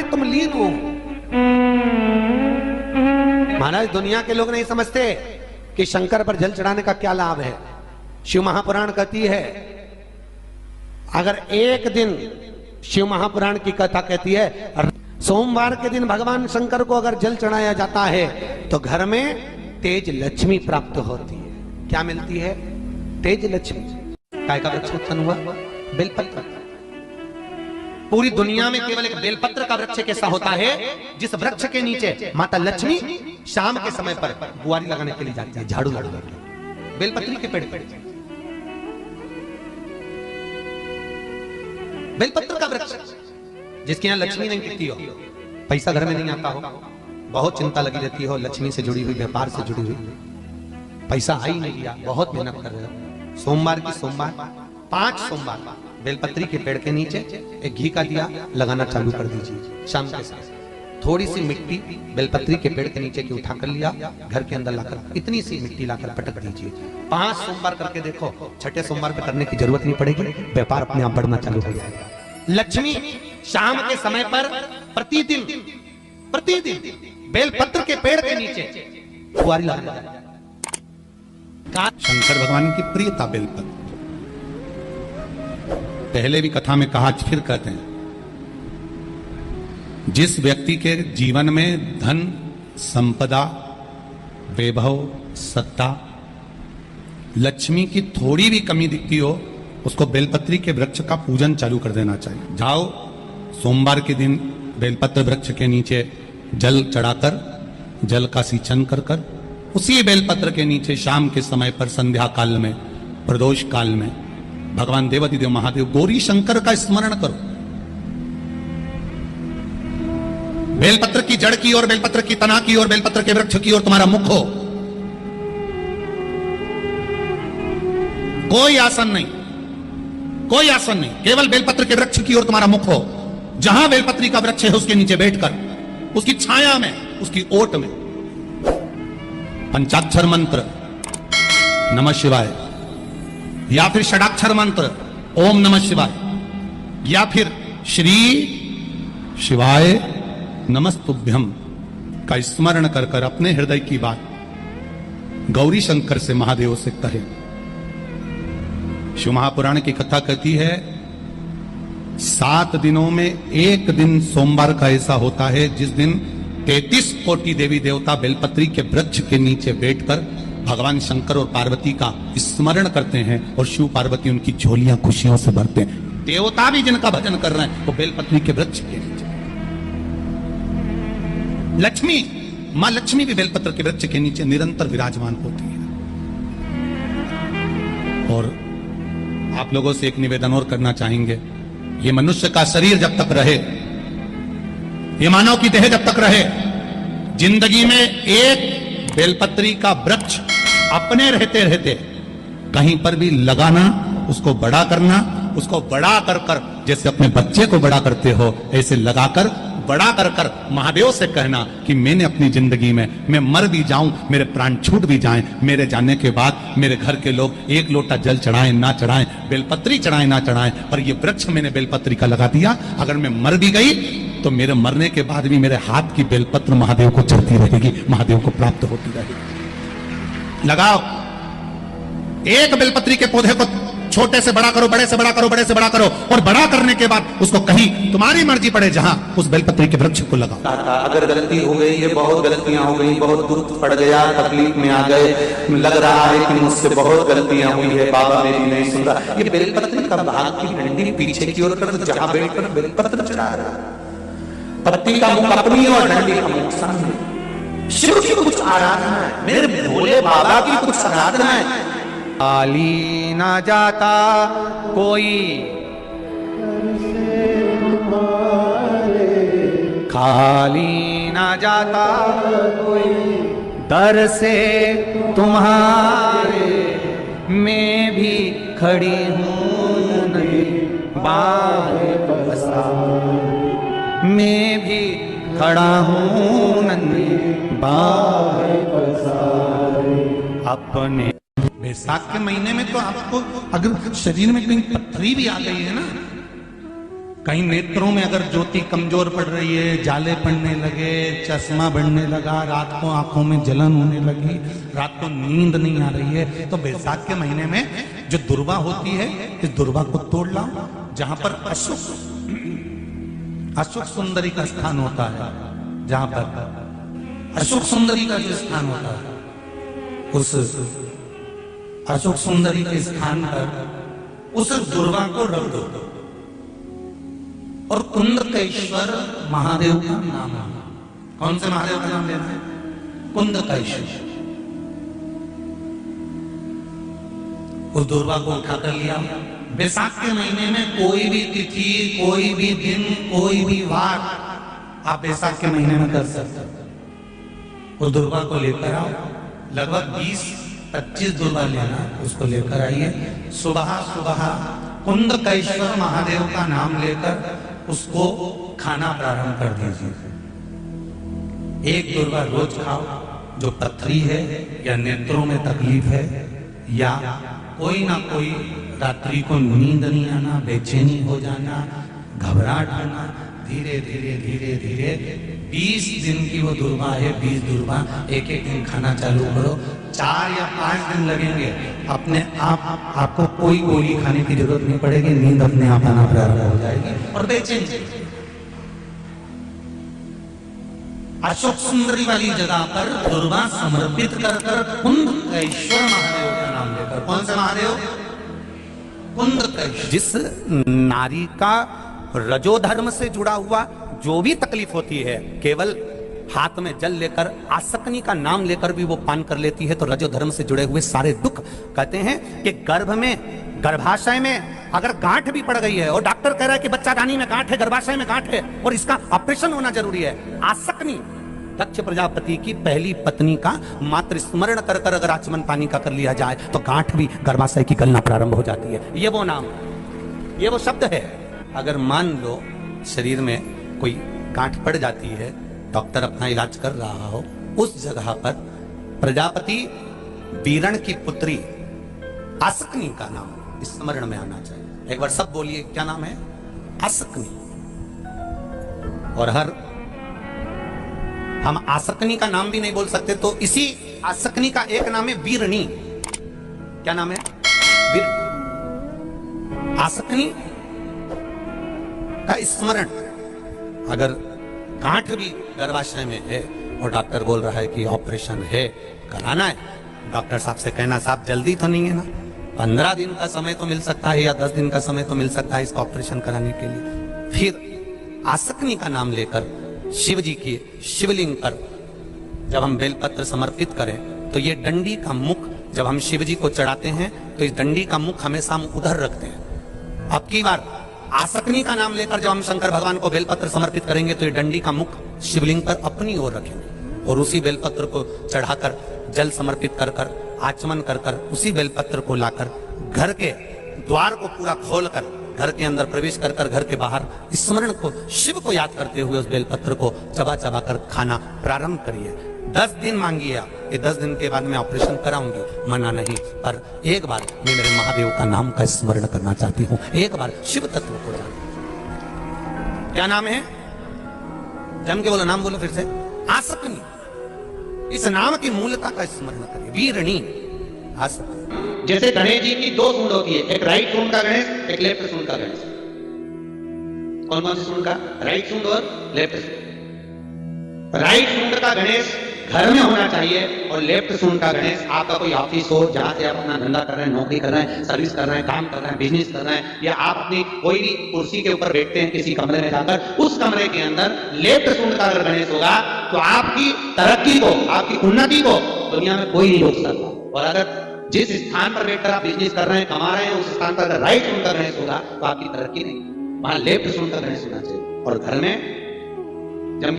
तुम लीन हो। महाराज दुनिया के लोग नहीं समझते कि शंकर पर जल चढ़ाने का क्या लाभ है। शिव महापुराण कहती है, अगर एक दिन शिव महापुराण की कथा कहती है, सोमवार के दिन भगवान शंकर को अगर जल चढ़ाया जाता है तो घर में तेज लक्ष्मी प्राप्त होती है। क्या मिलती है? तेज लक्ष्मी। काय का वृक्ष उत्पन्न हुआ? बेलपत्र। पूरी दुनिया में केवल एक बेलपत्र का वृक्ष कैसा होता है जिस वृक्ष के नीचे माता लक्ष्मी शाम के समय पर बुआरी लगाने के लिए जाती है, झाड़ू लगाने के लिए। बेलपत्री के पेड़ पर बेलपत्र का वृक्ष, जिसके यहाँ लक्ष्मी नहीं टिकती हो, पैसा घर में नहीं आता हो, बहुत चिंता लगी रहती हो, लक्ष्मी से जुड़ी हुई, व्यापार से जुड़ी हुई, पैसा आ ही नहीं गया, बहुत मेहनत कर रहे हो। सोमवार की सोमवार 5 सोमवार बेलपत्री के पेड़ के नीचे एक घी का दिया लगाना चालू कर दीजिए। शाम के साथ थोड़ी सी मिट्टी बेलपत्री के पेड़ के नीचे की उठा कर लिया, घर के अंदर लाकर इतनी सी मिट्टी लाकर पटक दीजिए। 5 सोमवार करके देखो, छठे सोमवार पे करने की जरूरत नहीं पड़ेगी, व्यापार अपने आप बढ़ना चालू हो जाएगा। लक्ष्मी शाम के समय पर प्रतिदिन बेलपत्र के पेड़ के नीचे बुआरी लगाना। शंकर भगवान की प्रियता बेलपत्र। पहले भी कथा में कहा, फिर कहते हैं, जिस व्यक्ति के जीवन में धन, संपदा, वैभव, सत्ता, लक्ष्मी की थोड़ी भी कमी दिखती हो, उसको बेलपत्री के वृक्ष का पूजन चालू कर देना चाहिए। जाओ सोमवार के दिन बेलपत्र वृक्ष के नीचे जल चढ़ाकर, जल का सिंचन कर उसी बेलपत्र के नीचे शाम के समय पर संध्या काल में, प्रदोष काल में भगवान देवाधिदेव महादेव गौरी शंकर का स्मरण करो। बेलपत्र की जड़ की ओर, बेलपत्र की तना की ओर, बेलपत्र के वृक्ष की ओर तुम्हारा मुख हो। कोई आसन नहीं, कोई आसन नहीं, केवल बेलपत्र के वृक्ष की ओर तुम्हारा मुख हो। जहां बेलपत्री का वृक्ष है उसके नीचे बैठकर, उसकी छाया में, उसकी ओट में पंचाक्षर मंत्र नमः शिवाय, या फिर षडाक्षर मंत्र ओम नमः शिवाय, या फिर श्री शिवाय नमस्तुभ्यम का स्मरण कर अपने हृदय की बात गौरी शंकर से, महादेव से कहे। शिव महापुराण की कथा कहती है, 7 दिनों में एक दिन सोमवार का ऐसा होता है जिस दिन 33 कोटि देवी देवता बेलपत्री के वृक्ष के नीचे बैठकर भगवान शंकर और पार्वती का स्मरण करते हैं और शिव पार्वती उनकी झोलियां खुशियों से भरते हैं। देवता भी जिनका भजन कर रहे हैं वो बेलपत्री के वृक्ष के नीचे। लक्ष्मी, मां लक्ष्मी भी बेलपत्र के वृक्ष के नीचे निरंतर विराजमान होती है। और आप लोगों से एक निवेदन और करना चाहेंगे, ये मनुष्य का शरीर जब तक रहे, ये मानव की देह जब तक रहे, जिंदगी में एक बेलपत्री का वृक्ष अपने रहते रहते कहीं पर भी लगाना, उसको बड़ा करना, उसको बड़ा कर जैसे अपने बच्चे को बड़ा करते हो ऐसे लगाकर बड़ा कर महादेव से कहना कि मैंने अपनी जिंदगी में, मैं मर भी जाऊं, मेरे प्राण छूट भी जाएं, मेरे जाने के बाद मेरे घर के लोग एक लोटा जल चढ़ाएं ना चढ़ाएं, बेलपत्री चढ़ाएं ना चढ़ाएं, पर ये वृक्ष मैंने बेलपत्री का लगा दिया, अगर मैं मर भी गई तो मेरे मरने के बाद भी मेरे हाथ की बेलपत्र महादेव को चढ़ती रहेगी, महादेव को प्राप्त होती रहेगी। लगाओ, एक बेलपत्री के पौधे को छोटे से बड़ा करो, बड़े से बड़ा करो, बड़े से बड़ा करो, और बड़ा करने के बाद उसको कहीं तुम्हारी मर्जी पड़े जहां, उस बेलपत्री के वृक्ष को लगाओ। अगर गलती हो गई, ये बहुत गलतियां हो गई, बहुत दुख पड़ गया, तकलीफ में आ गए, लग रहा है कि मुझसे बहुत गलतियां हुई है, बाबा मेरी नहीं सुन रहा, ये बेलपत्री का भाग की डंडी पीछे की ओर कर, जहां बैठकर बेलपत्र चढ़ा रहा, पत्ती का मुख अपनी और डंडी का मुख सामने। शिव की कुछ आराधना है, मेरे भोले बाबा की कुछ आराधना है। खाली ना जाता कोई, खाली ना जाता कोई, दर से तुम्हारे मैं भी खड़ी हूँ नहीं, बाहें पसारे मैं भी खड़ा हूँ नहीं, बाहें पसारे अपने। बैसाख के महीने में तो आपको अगर शरीर में कहीं पथरी भी आ गई है ना, कहीं नेत्रों में अगर ज्योति कमजोर पड़ रही है, जाले पड़ने लगे, चश्मा बढ़ने लगा, रात को आंखों में जलन होने लगी, रात को नींद नहीं आ रही है, तो बैसाख के महीने में जो दुर्वा होती है, इस दुर्वा को तोड़ लाओ। जहां पर अशुक सुंदरी का स्थान होता है, जहां पर अशुक सुंदरी का जो स्थान होता है, उस अशुक सुंदरी के स्थान पर उस दुर्वा को रख दो। और कुंदकेश्वर महादेव का नाम है। कौन से महादेव का नाम लेना है? कुंदकेश्वर। उस दुर्वा को उठाकर लिया। बैसाख के महीने में कोई भी तिथि, कोई भी दिन, कोई भी वार आप बैसाख के महीने में कर सकते हो। उस दुर्वा को लेकर आओ, लगभग 20-25 दुर्वा लेना, उसको लेकर आइए। सुबह सुबह कुंदकेश्वर महादेव का नाम लेकर उसको खाना प्रारंभ कर दीजिए। एक दुर्वा रोज खाओ। जो पथरी है या नेत्रों में तकलीफ है या कोई ना कोई रात्रि को नींद नहीं आना, बेचैनी हो जाना, घबराहट होना, धीरे धीरे धीरे धीरे 20 दिन की वो दुर्वा है, 20 दुर्वा एक एक दिन खाना चालू करो। 4 या 5 दिन लगेंगे, अपने आप आपको कोई गोली खाने की जरूरत नहीं पड़ेगी, नींद अपने आप आना प्रारंभ हो जाएगी और बेचैनी। अशोक सुंदरी वाली जगह पर दुर्वा समर्पित कर कुंदकेश्वर महादेव का नाम लेकर। कौन से महादेव? कुंदकेश्वर। जिस नारी का रजोधर्म से जुड़ा हुआ जो भी तकलीफ होती है, केवल हाथ में जल लेकर, आसक्ति का नाम लेकर भी वो पान कर लेती है, तो रजोधर्म से जुड़े हुए सारे दुख, कहते हैं कि गर्भ में, गर्भाशय में अगर गांठ भी पड़ गई है और डॉक्टर कह रहा है कि बच्चादानी में गांठ है, गर्भाशय में गांठ है और इसका ऑपरेशन होना जरूरी है, आसक्ति दक्ष प्रजापति की पहली पत्नी का मात्र स्मरण कर कर अगर आचमन पानी का कर लिया जाए तो गांठ भी गर्भाशय की गलना प्रारंभ हो जाती है। ये वो नाम, ये वो शब्द है। अगर मान लो शरीर में कोई गांठ पड़ जाती है, डॉक्टर अपना इलाज कर रहा हो, उस जगह पर प्रजापति बीरण की पुत्री आसक्ति का नाम स्मरण में आना चाहिए। एक बार सब बोलिए, क्या नाम है? आसक्ति। और हर हम आसक्ति का नाम भी नहीं बोल सकते, तो इसी आसक्ति का एक नाम है वीरणी। क्या नाम है? वीरणी। आसक्ति का स्मरण। अगर गांठ भी गर्भाशय में है और डॉक्टर बोल रहा है कि ऑपरेशन है, कराना है, डॉक्टर साहब से कहना, साहब जल्दी तो नहीं है ना, 15 दिन का समय तो मिल सकता है या 10 दिन का समय तो मिल सकता है इसका ऑपरेशन कराने के लिए। फिर आसक्ति का नाम लेकर शिव जी की शिवलिंग पर जब हम बेलपत्र समर्पित करें तो ये डंडी का मुख जब हम शिव जी को चढ़ाते हैं तो इस डंडी का मुख हमेशा हम उधर रखते हैं। अब की बार आसक्ति का नाम लेकर जब हम शंकर भगवान को बेलपत्र समर्पित करेंगे तो ये डंडी का मुख शिवलिंग पर अपनी ओर रखेंगे और उसी बेलपत्र को चढ़ाकर जल समर्पित कर कर आचमन कर कर उसी बेलपत्र को लाकर घर के द्वार को पूरा खोलकर घर के अंदर प्रवेश कर कर घर के बाहर स्मरण को, शिव को याद करते हुए उस बेलपत्र को चबा चबा कर खाना प्रारंभ करिए। 10 दिन मांगिए आप, ये 10 दिन के बाद मैं ऑपरेशन कराऊंगी, मना नहीं, पर एक बार मैं मेरे महादेव का नाम का स्मरण करना चाहती हूँ, एक बार शिव तत्व को जान। क्या नाम है? जम के बोलो, नाम बोलो फिर से। आसक्ति। इस नाम की मूलता का स्मरण करिए। वीरणी आसक्ति। जैसे गणेश जी की 2 सूंड होती है, एक राइट सूंड का गणेश, एक लेफ्ट सूंड का गणेश। कौन कौन सी सूंड का? राइट सूंड और लेफ्ट सूंड। राइट सूंड का गणेश घर में होना चाहिए और लेफ्ट सूंड का गणेश आपका कोई ऑफिस हो, जहां से आप अपना धंधा कर रहे हैं, नौकरी कर रहे हैं, सर्विस कर रहे हैं, काम कर रहे हैं, बिजनेस कर रहे हैं, या आप अपनी कोई भी कुर्सी के ऊपर बैठते हैं किसी कमरे में जाकर, उस कमरे के अंदर लेफ्ट सूंड का अगर गणेश होगा तो आपकी तरक्की को, आपकी उन्नति को दुनिया में कोई नहीं रोक सकता। और अगर जिस स्थान पर बैठकर आप बिजनेस कर रहे हैं, कमा रहे हैं, उस स्थान पर अगर राइट सूंड का गणेश होगा तो आपकी तरक्की नहीं, वहां लेफ्ट सूंड का गणेश होना चाहिए। और घर में